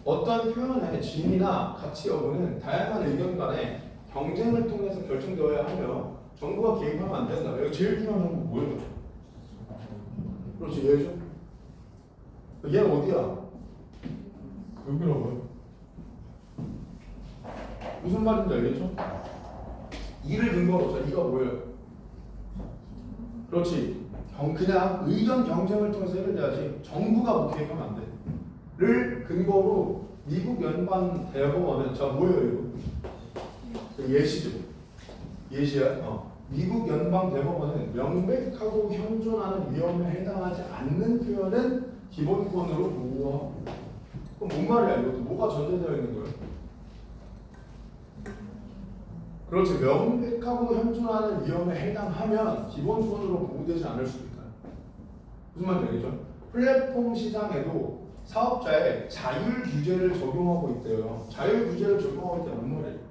어떤 표현의 진위나 가치 여부는 다양한 의견 간의 경쟁을 통해서 결정되어야 하며 정부가 개입하면 안 된다. 여기 제일 중요한 정보 뭐예요? 그렇지, 얘죠. 얘는 어디야? 여기라고요. 무슨 말인지 알겠죠? 이를 근거로 자, 이가 뭐예요? 그렇지. 그냥 의견 경쟁을 통해서 해결돼야지 정부가 뭐 개입하면 안 돼. 를 근거로 미국 연방 대법원은 자 뭐예요 이거? 예시죠. 예시야. 미국 연방 대법원은 명백하고 현존하는 위험에 해당하지 않는 표현은 기본권으로 보호하고. 그럼 뭔 말이야 이것도? 뭐가 전제되어 있는 거예요? 그렇지. 명백하고 현존하는 위험에 해당하면 기본권으로 보호되지 않을 수도 있다. 무슨 말인지 알겠죠? 플랫폼 시장에도 사업자의 자율 규제를 적용하고 있대요. 자율 규제를 적용하고 있다는 무슨 말이에요?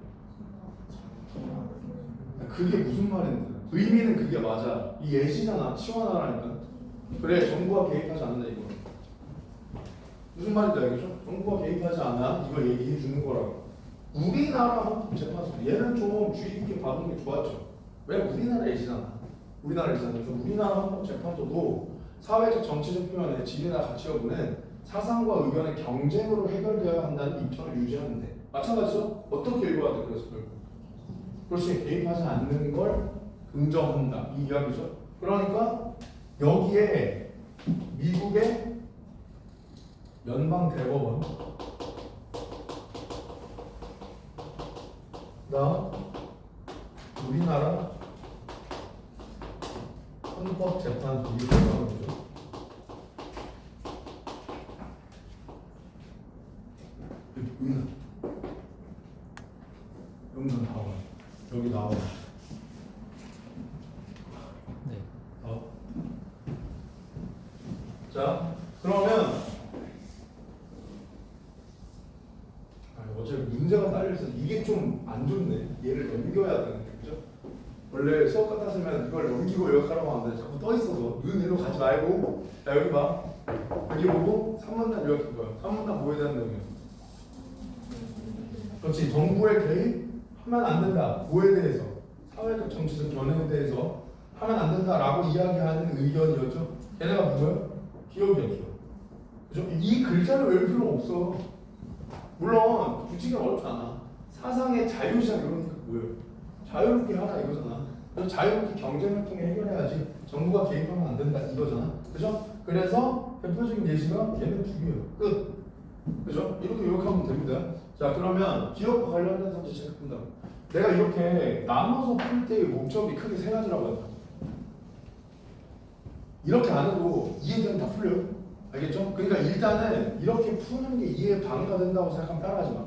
그게 무슨 말인데? 의미는 그게 맞아. 이 예시잖아. 치환하라니까. 그래, 정부가 개입하지 않는다 이거. 무슨 말인지 알겠죠? 정부가 개입하지 않아. 이걸 얘기해 주는 거라고. 우리나라 헌법재판소 얘는 좀 주의 깊게 받은 게 좋았죠. 왜? 우리나라 예시잖아. 우리나라 예시잖아. 그래서 우리나라 헌법재판소도 사회적 정치적 표현의 진위나 가치 여부는 사상과 의견의 경쟁으로 해결되어야 한다는 입장을 유지하는데 마찬가지죠. 어떻게 읽어야 돼? 그래서 그렇지. 개입하지 않는 걸 긍정한다 이 이야기죠. 그러니까 여기에 미국의 연방 대법원 나 우리나라 헌법재판소 이렇게 나오는 거죠. 여기 나와. 여기 나와. 네. 자, 그러면 어차피 문제가 딸려서 이게 좀 안 좋네. 얘를 넘겨야 되는데, 그죠? 원래 수업 같았으면 이걸 넘기고 이렇게 하라고 하는데 자꾸 떠 있어서 눈 일로 가지 말고 자 여기 봐. 여기 보고 3문단 이렇게 볼 거야. 3문단 뭐에 대한 내용이야? 그렇지. 정부의 개입하면 안 된다. 뭐에 대해서? 사회적 정치적 변화에 대해서 하면 안 된다라고 이야기하는 의견이었죠. 걔네가 누구예요? 기업이야, 기업. 그죠? 이 글자를 외울 필요가 없어. 물론 규칙이 어렵지 않아. 사상의 자유시장 이러니까 뭐예요? 자유롭게 하라 이거잖아. 그래서 자유롭게 경쟁을 통해 해결해야지 정부가 개입하면 안 된다 이거잖아. 그죠? 그래서 대표적인 예시가 얘네 두 개예요. 끝. 그죠? 이렇게 요약하면 됩니다. 자, 그러면 기업과 관련된 성질 체크한다. 내가 이렇게 나눠서 풀 때의 목적이 크게 세 가지라고 했다. 이렇게 안 해도 이해되면 다 풀려요. 알겠죠? 그러니까 일단은 이렇게 푸는 게 이해에 방해가 된다고 생각하면 따라하지 마.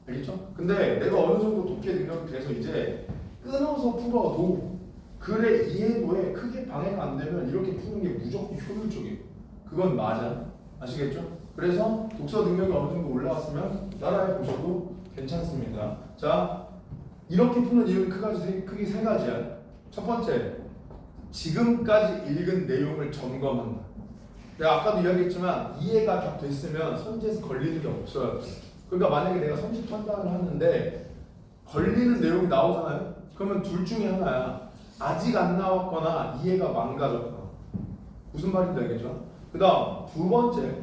알겠죠? 근데 내가 어느 정도 독해 능력이 돼서 이제 끊어서 풀어도 글의 이해도에 크게 방해가 안 되면 이렇게 푸는 게 무조건 효율적이에요. 그건 맞아. 아시겠죠? 그래서 독서 능력이 어느 정도 올라왔으면 따라해 보셔도 괜찮습니다. 자, 이렇게 푸는 이유는 크게 세 가지야. 첫 번째, 지금까지 읽은 내용을 점검한다. 내가 아까도 이야기했지만 이해가 다 됐으면 선지에서 걸리는 게 없어요. 그러니까 만약에 내가 선지 판단을 하는데 걸리는 내용이 나오잖아요. 그러면 둘 중에 하나야. 아직 안 나왔거나 이해가 망가졌거나. 무슨 말인지 알겠죠? 그 다음 두 번째,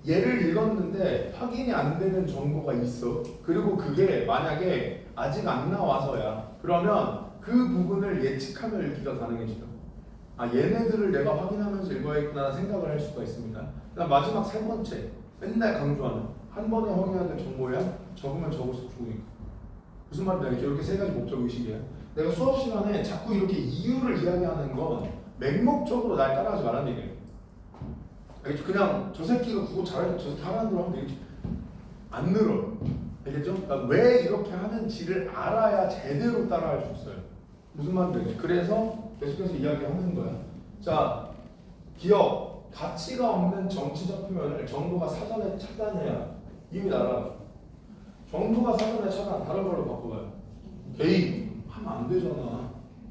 얘를 읽었는데 확인이 안 되는 정보가 있어. 그리고 그게 만약에 아직 안 나와서야. 그러면 그 부분을 예측하며 읽기가 가능해지죠. 아, 얘네들을 내가 확인하면서 읽어야겠구나 생각을 할 수가 있습니다. 그다음 마지막 세 번째, 맨날 강조하는 한 번에 확인해야 될 정보야. 적으면 적을수록 좋으니까. 무슨 말인지 알겠죠? 이렇게 세 가지 목적 의식이에요. 내가 수업 시간에 자꾸 이렇게 이유를 이야기하는 건 맹목적으로 날 따라하지 말라는 얘기예요. 알겠죠? 그냥 저 새끼가 국어 잘해, 저 새끼 하라는 대로 하면 되겠지. 안 늘어. 알겠죠? 그러니까 왜 이렇게 하는지를 알아야 제대로 따라할 수 있어요. 무슨 말인지. 그래서 계속해서 이야기하는 거야. 자, 기업 가치가 없는 정치적 표현을 정부가 사전에 차단해야 이미 날아가. 정부가 사전에 차단 다른 걸로 바꿔봐요. 개입 하면 안 되잖아.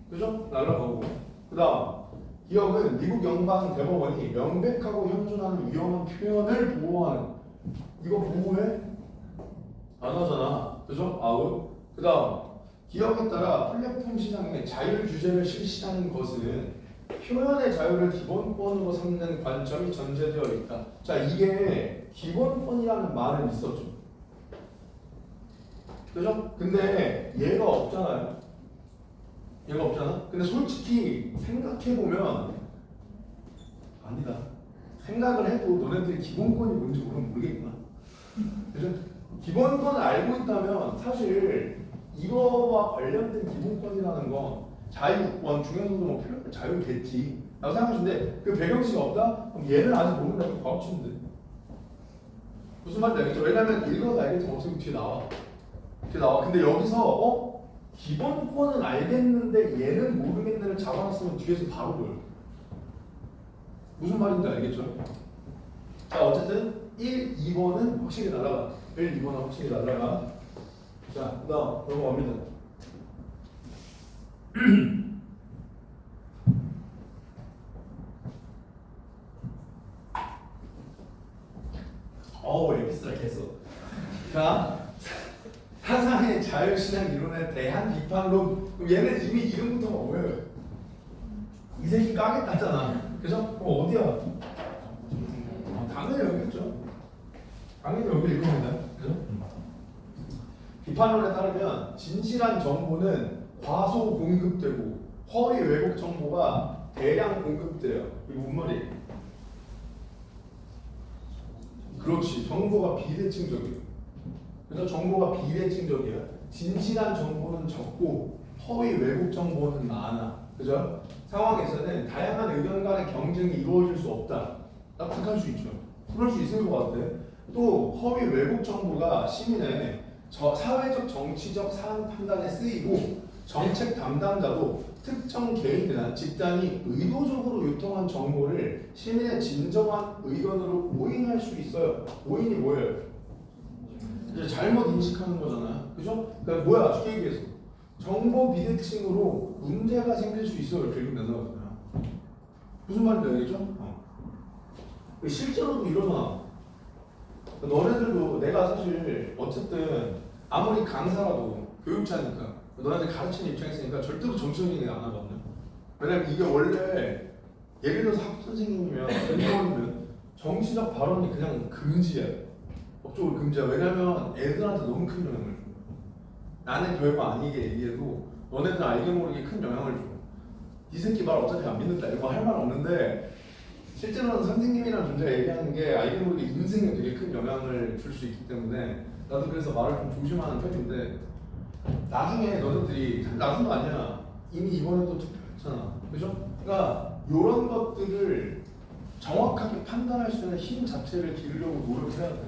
그죠? 날아가고. 그다음 기업은 미국 연방 대법원이 명백하고 현존하는 위험한 표현을 보호하는. 이거 보호해? 안 하잖아. 그죠? 아웃. 그다음 기업에 따라 플랫폼 시장에 자율 규제를 실시하는 것은 표현의 자유를 기본권으로 삼는 관점이 전제되어 있다. 자, 이게 기본권이라는 말은 있었죠. 그죠? 근데 얘가 없잖아요. 얘가 없잖아. 근데 솔직히 생각해보면 아니다. 생각을 해도 너네들이 기본권이 뭔지 모르겠구나. 그죠? 기본권을 알고 있다면 사실 이거와 관련된 기본권이라는 건 자유권 중에서도 뭐 표현 자유겠지 라고 생각하시는데 그 배경지가 없다? 그럼 얘는 아직 모른다고 바로 치면 돼. 무슨 말인지 알겠죠? 왜냐면 읽어도 알겠지만 어차피 뒤에 나와. 뒤에 나와. 근데 여기서 기본권은 알겠는데 얘는 모르겠네를 잡아놨으면 뒤에서 바로 보여. 무슨 말인지 알겠죠? 자, 어쨌든 1, 2번은 확실히 날아가. 1, 2번은 확실히 날아가. 자, 그 다음 넘어갑니다. 에피스트라 계속. 자, 사상의 자율신앙 이론에 대한 비판론. 그럼 얘는 이미 이름부터 뭐예요? 이 새끼 까겠다잖아. 그죠? 그럼 어디야? 당연히 여기겠죠. 당연히 여기일 겁니다. 그죠? 비판론에 따르면 진실한 정보는 과소 공급되고 허위 왜곡 정보가 대량 공급돼요. 이게 뭔 말이에요? 그렇지. 정보가 비대칭적이에요. 그래서 정보가 비대칭적이에요. 진실한 정보는 적고 허위 왜곡 정보는 많아. 그죠? 상황에서는 다양한 의견 간의 경쟁이 이루어질 수 없다. 납득할 수 있죠. 그럴 수 있을 것 같아. 또 허위 왜곡 정보가 시민의 사회적 정치적 사안 판단에 쓰이고 정책 담당자도 특정 개인이나 집단이 의도적으로 유통한 정보를 시민의 진정한 의견으로 오인할 수 있어요. 오인이 뭐예요? 이제 잘못 인식하는 거잖아요. 그죠? 그러니까 뭐야? 쉽게 얘기해서 정보 비대칭으로 문제가 생길 수 있어요. 결국 내는 거잖아요. 무슨 말인지 알겠죠? 실제로도 일어나. 너네들도 내가 사실 어쨌든 아무리 강사라도 교육자니까 너네들 가르치는 입장에서니까 절대로 정치적인 얘기 안 하거든요. 왜냐면 이게 원래 예를 들어서 학교 선생님이면 연구원이면 정치적 발언이 그냥 금지야. 법적으로 금지야. 왜냐면 애들한테 너무 큰 영향을 줘. 나는 별거 아니게 얘기해도 너네들 알게 모르게 큰 영향을 줘. 이 새끼 말 어차피 안 믿는다 이거 할 말 없는데 실제로는 선생님이라는 존재가 얘기하는 게 알게 모르게 인생에 되게 큰 영향을 줄 수 있기 때문에 나도 그래서 말을 좀 조심하는 편인데 나중에 너네들이 나중도 아니야. 이미 이번에도 투표했잖아. 그죠? 그러니까 이런 것들을 정확하게 판단할 수 있는 힘 자체를 기르려고 노력해야 돼.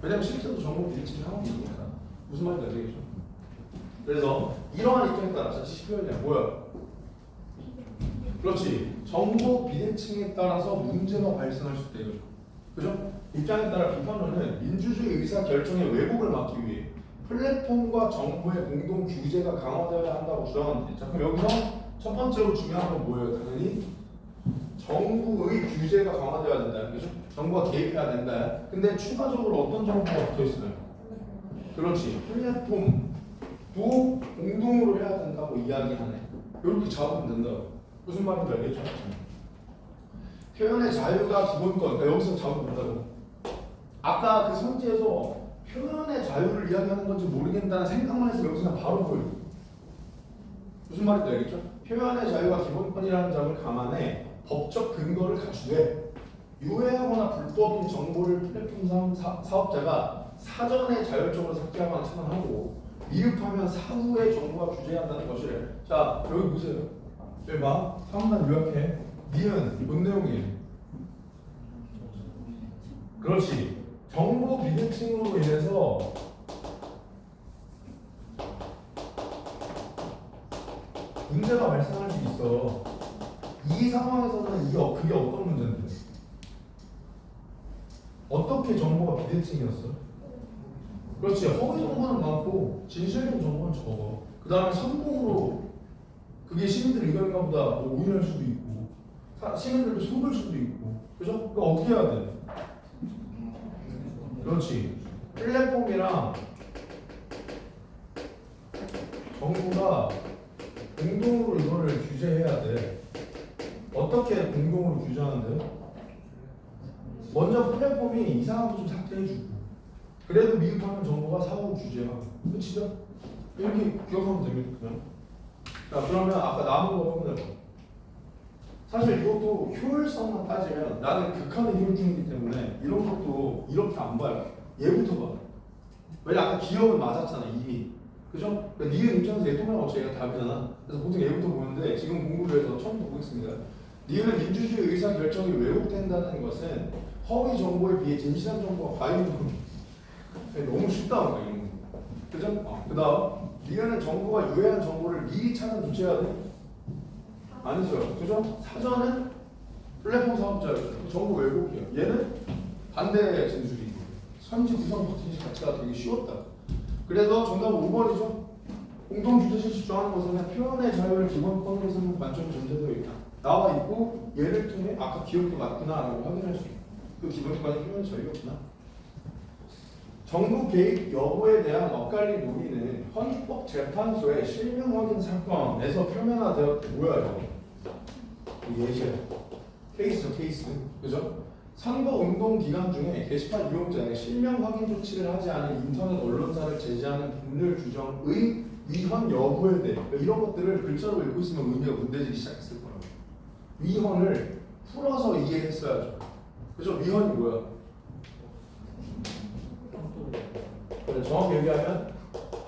왜냐면 실제로 정보 비대칭 상황이니까. 무슨 말인지 알겠죠? 그래서 이러한 입장에 따라 자, 지식 표현이야. 뭐야? 그렇지. 정보 비대칭에 따라서 문제가 발생할 수 있다 이거죠. 그죠? 입장에 따라 비판론은 민주주의 의사 결정의 왜곡을 막기 위해 플랫폼과 정부의 공동 규제가 강화되어야 한다고 주장합니다. 자, 그럼 여기서 첫 번째로 중요한 건 뭐예요? 당연히 정부의 규제가 강화되어야 된다. 그죠? 정부가 개입해야 된다. 근데 추가적으로 어떤 정보가 붙어 있어요? 그렇지. 플랫폼도 공동으로 해야 된다고 이야기하네. 이렇게 잡으면 된다. 무슨 말인지 알겠죠? 표현의 자유가 기본권. 그러니까 여기서 잡으면 된다고. 아까 그 선지에서 표현의 자유를 이야기하는 건지 모르겠다는 생각만 해서 여기서 그냥 바로 보여. 무슨 말인지 알겠죠? 표현의 자유가 기본권이라는 점을 감안해 법적 근거를 갖추되 유해하거나 불법인 정보를 플랫폼 사업자가 사전에 자율적으로 삭제하거나 차단하고 미흡하면 사후에 정부가 규제한다는 것이래. 자, 여기 보세요. 여기 봐. 한번 요약해. 니은 뭔 내용이에요? 그렇지. 정보 비대칭으로 인해서 문제가 발생할 수 있어. 이 상황에서는 그게 어떤 문제인데? 어떻게 정보가 비대칭이었어? 그렇지. 허위 정보는 많고 진실된 정보는 적어. 그 다음에 선봉으로 그게 시민들 의견인가 보다 뭐 오인할 수도 있고 시민들도 속을 수도 있고. 그죠? 그러니까 어떻게 해야 돼? 그렇지. 플랫폼이랑 정부가 공동으로 이거를 규제해야 돼. 어떻게 공동으로 규제하는데? 먼저 플랫폼이 이상한 거 좀 삭제해주고, 그래도 미흡하면 정부가 사후 규제하고. 끝이죠? 이렇게 기억하면 됩니다. 그냥. 자, 그러면 아까 남은 거 끝내봐. 사실 이것도 효율성만 따지면 나는 극한의 효율주의이기 때문에 이런 것도 이렇게 안 봐요. 얘부터 봐. 왜냐 아까 기억은 맞았잖아 이미. 그죠? 그러니까 니은 입장에서 얘 통합 어차피 얘가 답이잖아. 그래서 보통 얘부터 보는데 지금 공부를 해서 처음부터 보겠습니다. 니은은 민주주의 의사 결정이 왜곡된다는 것은 허위 정보에 비해 진실한 정보가 과잉 너무 쉽다 이런 거. 그죠? 그다음 니은은 정부가 유해한 정보를 미리 찾아 조치해야 돼. 아니죠. 그죠? 사전은 플랫폼 사업자였죠. 정보 왜곡이야. 얘는 반대 진술이고 선지 구성 버튼이 자체가 되게 쉬웠다. 그래서 정답은 5번이죠. 공동 규제 실시 주장하는 것은 표현의 자유를 기본권으로 삼는 관점이 존재되어 있다. 나와 있고 얘를 통해 아까 기억도 맞구나라고 확인할 수 있다. 그 기본권이 표현의 자유였구나. 정부 개입 여부에 대한 엇갈린 논의는 헌법재판소의 실명 확인 사건에서 표면화되었다. 뭐야 이거? 예시야. 케이스죠, 케이스. 그죠? 선거운동 기간 중에 게시판 이용자의 실명 확인 조치를 하지 않은 인터넷 언론사를 제재하는 법률 규정의 위헌 여부에 대해 이런 것들을 글자로 읽고 있으면 의미가 문제지기 시작했을 거라고. 위헌을 풀어서 이해했어야죠. 그죠? 위헌이 뭐야? 그래, 정확히 얘기하면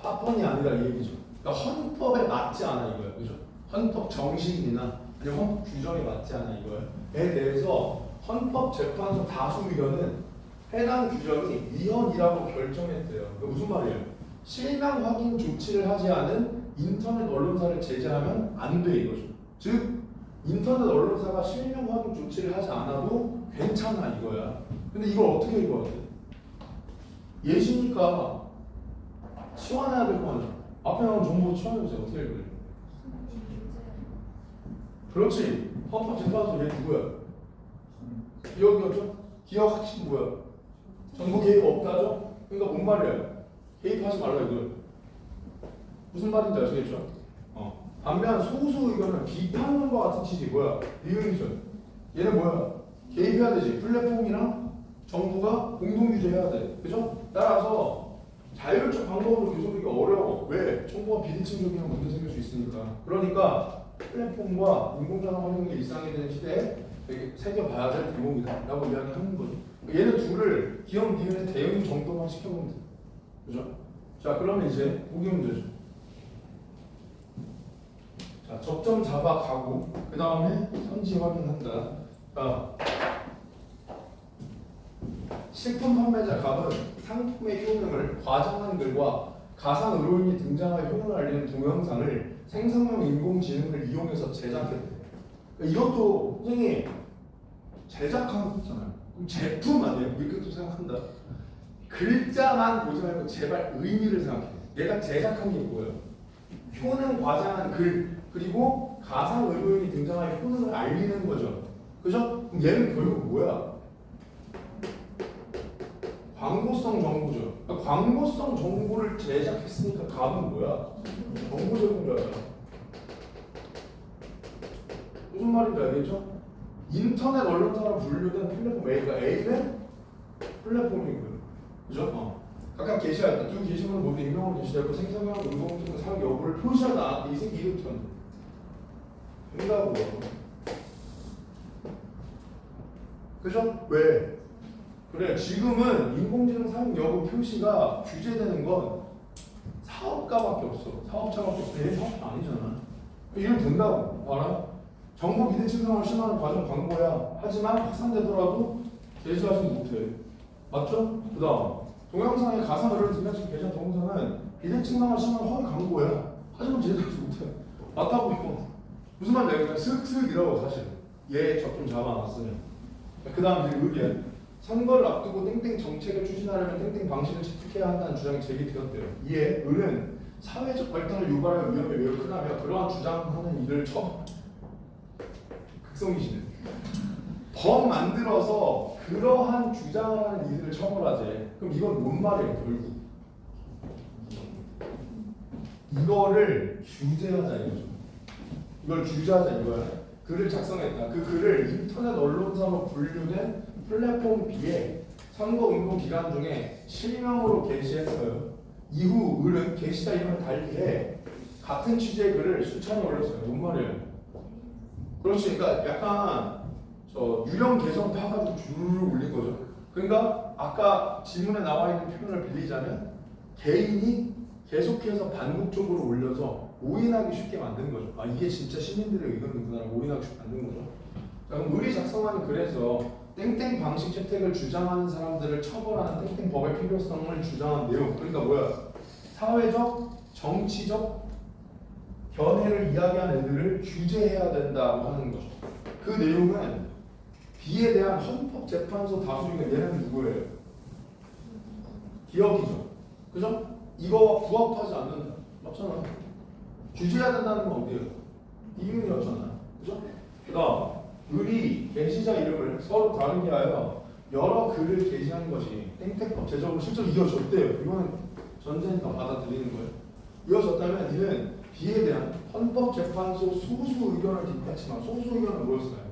합헌이 아니라 이 얘기죠. 그러니까 헌법에 맞지 않아 이거야. 그죠? 헌법 정신이나 아니면 헌법 규정에 맞지 않아 이거에 대해서 헌법재판소 다수 의견은 해당 규정이 위헌이라고 결정했대요. 그러니까 무슨 말이에요? 실명 확인 조치를 하지 않은 인터넷 언론사를 제재하면 안 돼 이거죠. 즉 인터넷 언론사가 실명 확인 조치를 하지 않아도 괜찮아 이거야. 근데 이걸 어떻게 읽어야 돼? 예시니까 치환해야 될 거 아니야. 앞에 나온 정보 치환해보세요. 어떻게 읽어요? 그렇지. 헌법재판소 얘 누구야? 기억이었죠? 기억 핵심 뭐야? 정부 개입 없다죠? 그러니까 뭔 말이야? 개입하지 말라 이거야. 무슨 말인지 아시겠죠? 반면 소수 의견은 비판론과 같은 취지 뭐야? 리응이죠. 얘는 뭐야? 개입해야 되지. 플랫폼이랑 정부가 공동 규제해야 돼. 그죠? 따라서 자율적 방법으로 규정하기 어려워. 왜? 정보가 비대칭적이면 문제 생길 수 있으니까. 그러니까 플랫폼과 인공지능 활용이 일상이 되는 시대에 새겨봐야 될 대목이다 라고 이야기하는 거죠. 얘는 둘을 기억 니은의 대응 정도만 시켜보면 돼. 그죠? 자, 그러면 이제 보기 문제죠. 자, 접점 잡아 가고 그 다음에 선지 확인한다. 자, 식품 판매자 갑은 상품의 효능을 과장한 글과 가상 의료인이 등장할 효능을 알리는 동영상을 생성형 인공지능을 이용해서 제작했대. 이것도 선생님 제작한 거잖아요. 그럼 제품 아니에요? 이렇게 또 생각한다. 글자만 보지 말고 제발 의미를 생각해. 얘가 제작한 게 뭐예요? 효능 과장한 글 그리고 가상 의료인이 등장할 효능을 알리는 거죠. 그죠? 그럼 얘는 결국 뭐야? 광고성 정보죠. 그러니까 광고성 정보를 제작했으니까 답은 뭐야? 정보 제공자잖아. 무슨 말인지 알겠죠? 인터넷 언론사로 분류된 플랫폼 A가 A는 플랫폼이고요. 그죠? 각각 게시할 때 두 게시물은 모두 익명으로 게시되고 생성형 인공지능 사용 여부를 표시하다. 이 새끼 이름부터 된다고요. 그죠? 왜? 그래 지금은 인공지능 사용 여부 표시가 규제되는 건 사업가밖에 없어. 사업자밖에 없어. 얘 사업자 아니잖아. 이러면 된다고. 봐라. 정보 비대칭 상황을 심화하는 과정 광고야. 하지만 확산되더라도 게시하지 못해. 맞죠? 그 다음 동영상의 가상 의료를 등장시킨 게시한 동영상은 비대칭 상황을 심화하는 허위 광고야. 하지만 제재하지 못해. 맞다고 이거 무슨 말인지 그냥 슥슥이라고 사실 얘 접점 잡아놨으면 그 다음 이제 의리야 선거를 앞두고 땡땡 정책을 추진하려면 땡땡 방식을 채택해야 한다는 주장이 제기되었대요. 이에 을은 사회적 발전을 유발할 위험이 매우 크다며 그러한 주장하는 이를 극성이시네. 법 만들어서 그러한 주장을 하는 이들을 처벌하재. 그럼 이건 뭔 말이에요 결국? 이거를 규제하자 이거죠. 이걸 규제하자 이거야. 글을 작성했다. 그 글을 인터넷 언론사로 분류된 플랫폼 B에 선거운동 기간 중에 실명으로 게시했어요. 이후 을은 게시자 이름을 달리해 같은 취지의 글을 수차례 올렸어요. 뭔 말이에요? 그렇지. 그러니까 약간 유령 계정 파가지고 줄을 올린 거죠. 그러니까 아까 지문에 나와 있는 표현을 빌리자면 개인이 계속해서 반복적으로 올려서 오인하기 쉽게 만드는 거죠. 아 이게 진짜 시민들의 의견이구나라고 오인하기 쉽게 만드는 거죠. 자, 그럼 을이 작성하는 글에서 땡땡 방식 채택을 주장하는 사람들을 처벌하는 땡땡 법의 필요성을 주장한 내용. 그러니까 뭐야? 사회적, 정치적 견해를 이야기한 애들을 규제해야 된다고 하는 거죠. 그 내용은 B에 대한 헌법재판소 다수인데 얘는 누구예요? 기업이죠. 그죠? 이거와 부합하지 않는다. 맞잖아. 규제해야 된다는 건 어디예요? 이윤이었잖아. 그죠? 그다음 을이 게시자 이름을 서로 다르게 하여 여러 글을 게시하는 것이 땡땡법 제정으로 실제로 이어졌대요. 이거는 전제니까 받아들이는 거예요. 이어졌다면 이는 B에 대한 헌법재판소 소수 의견을 뒷받침한 소수 의견은 뭐였어요?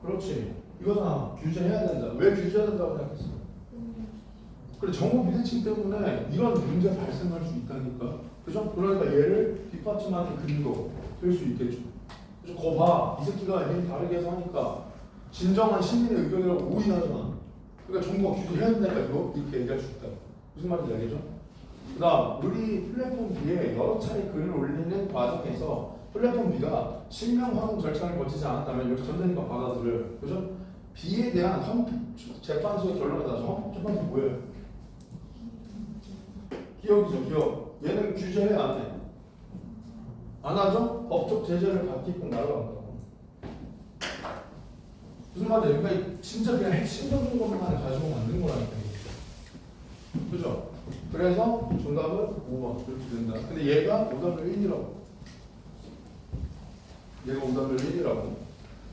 그렇지. 이거잖아. 규제해야 된다. 왜 규제해야 된다고 생각했어? 그래 정보 비대칭 때문에 이런 문제 발생할 수 있다니까. 그죠? 그러니까 얘를 뒷받침하는 근거 될 수 있겠죠. 그래서 거 봐. 이 새끼가 얘 다르게 해서 하니까 진정한 시민의 의견이라고 오인하잖아. 그러니까 정부가 규제해야 된다니까 이거 이렇게 얘기할 수 있다. 무슨 말인지 알겠죠? 그 다음 우리 플랫폼 B에 여러 차례 글을 올리는 과정에서 플랫폼 B가 실명 확인 절차를 거치지 않았다면 여기 전제니까 받아들여요. 그죠? B에 대한 헌법재판소의 결론에 따라서 헌법재판소 뭐예요? 기업이죠. 기업. 얘는 규제해 안 해? 안 하죠? 법적 제재를 받게끔 날아간다고. 무슨 말이에요? 그러니까 진짜 그냥 핵심적인 것만 가지고 만든 거라니까. 그죠? 그래서 정답은 5번 이렇게 된다. 근데 얘가 오답을 1이라고. 얘가 오답을 1이라고.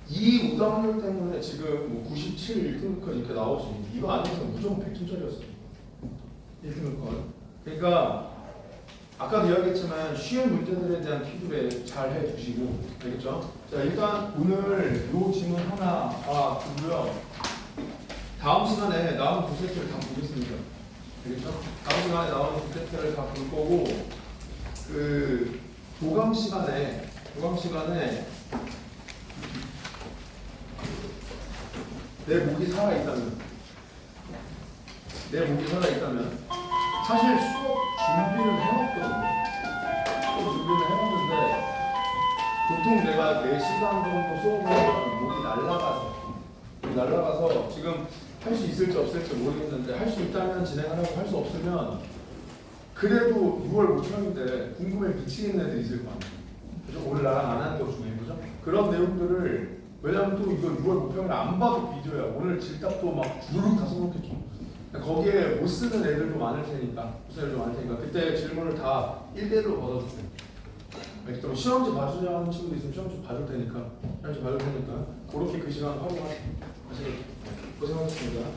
이 오답률 때문에 지금 뭐 97, 1등급 이렇게 나오지. 이거 아니면 무조건 100점짜리였어. 1등급. 그러니까 아까도 이야기했지만 쉬운 문제들에 대한 피드백 잘 해주시고 알겠죠? 자 일단 오늘 요 질문 하나 두고요. 다음 시간에 나오는 두 세트를 다 보겠습니다. 알겠죠? 다음 시간에 나오는 두 세트를 다 볼 거고 그 도감 시간에 내 목이 살아있다면 사실 수업 준비를 해왔거든요. 보통 내가 4시간 정도 수업을 하면 목이 날라가서 지금 할 수 있을지 없을지 모르겠는데 할 수 있다면 진행을 하고 할 수 없으면 그래도 6월 모처럼인데 궁금해 미치겠는 애들이 있을 거 아니에요. 그죠? 오늘 나랑 안 하는 것 중에 그죠? 그런 내용들을 왜냐면 또 이거 6월 모평을 안 봐도 비디오야. 오늘 질답도 막 주르륵 다 써놓겠죠. 거기에 못 쓰는 애들도 많을 테니까 그때 질문을 다 1대1로 받아주세요. 알겠죠? 시험지 봐주자는 친구도 있으면 시험지 봐줄 테니까 그렇게 그 시간 활용하시겠죠. 고생하셨습니다.